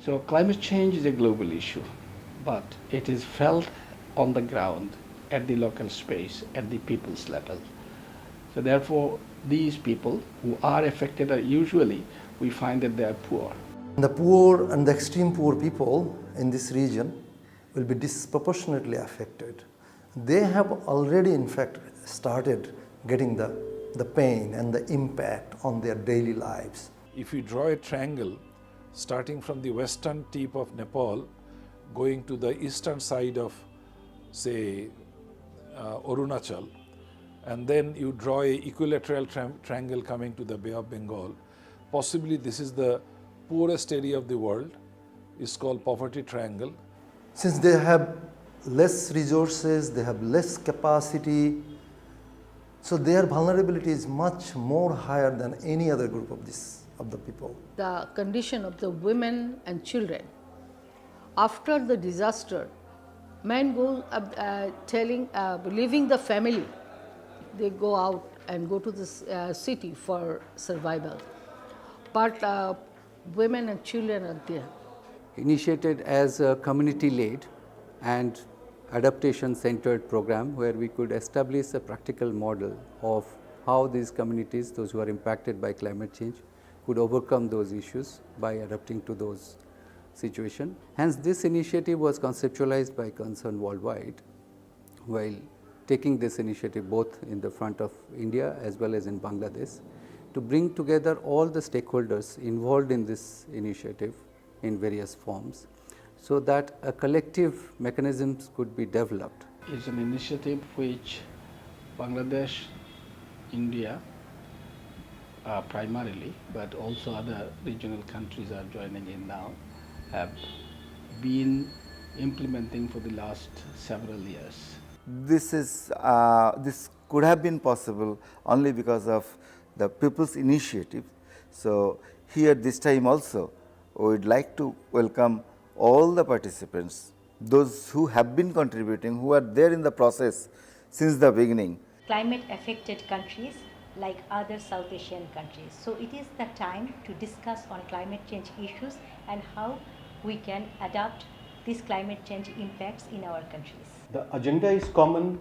So climate change is a global issue, but it is felt on the ground, at the local space, at the people's level. So therefore, these people who are affected are usually, we find that they are poor. The poor and the extreme poor people in this region will be disproportionately affected. They have already in fact started getting the pain and the impact on their daily lives. If you draw a triangle starting from the western tip of Nepal, going to the eastern side of, say, Arunachal, and then you draw a equilateral triangle coming to the Bay of Bengal, possibly this is the poorest area of the world. It's called poverty triangle. Since they have less resources, they have less capacity, so their vulnerability is much more higher than any other group of the people. The condition of the women and children. After the disaster, men go leaving the family, they go out and go to the city for survival. But women and children are there. Initiated as a community-led and adaptation-centered program where we could establish a practical model of how these communities, those who are impacted by climate change, could overcome those issues by adapting to those situations. Hence, this initiative was conceptualized by Concern Worldwide, while taking this initiative both in the front of India as well as in Bangladesh, to bring together all the stakeholders involved in this initiative in various forms, so that a collective mechanisms could be developed. It's an initiative which Bangladesh, India primarily, but also other regional countries are joining in now, have been implementing for the last several years. This could have been possible only because of the people's initiative. So here this time also we would like to welcome all the participants, those who have been contributing, who are there in the process since the beginning. Climate affected countries like other South Asian countries. So it is the time to discuss on climate change issues and how we can adapt these climate change impacts in our countries. The agenda is common,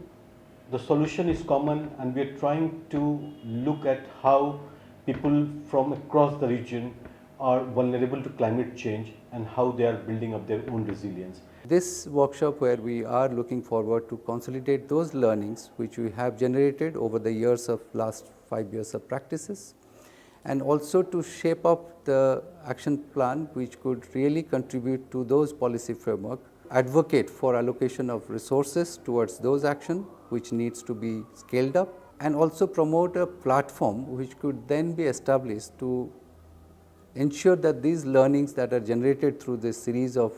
the solution is common, and we are trying to look at how people from across the region are vulnerable to climate change and how they are building up their own resilience. This workshop where we are looking forward to consolidate those learnings which we have generated over the years of last 5 years of practices, and also to shape up the action plan which could really contribute to those policy framework, advocate for allocation of resources towards those action which needs to be scaled up, and also promote a platform which could then be established to ensure that these learnings that are generated through this series of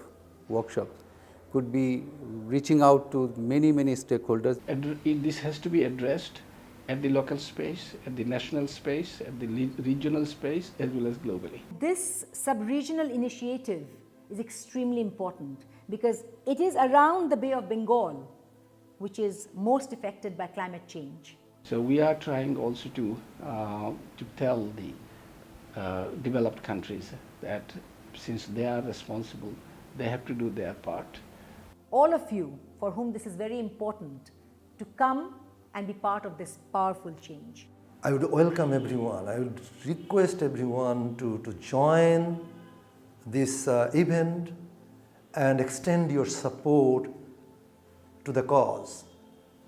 workshops could be reaching out to many stakeholders. This has to be addressed at the local space, at the national space, at the regional space, as well as globally. This sub-regional initiative is extremely important because it is around the Bay of Bengal which is most affected by climate change. So we are trying also to tell the developed countries that since they are responsible, they have to do their part. All of you for whom this is very important to come and be part of this powerful change. I would welcome everyone, I would request everyone to join this event and extend your support to the cause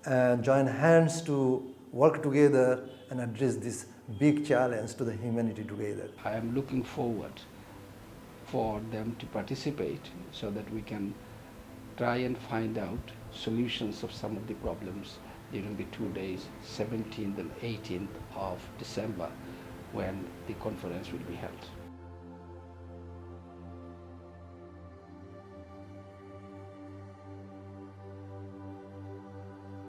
and join hands to work together and address this big challenge to the humanity together. I am looking forward for them to participate so that we can try and find out solutions of some of the problems during the 2 days, 17th and 18th of December, when the conference will be held.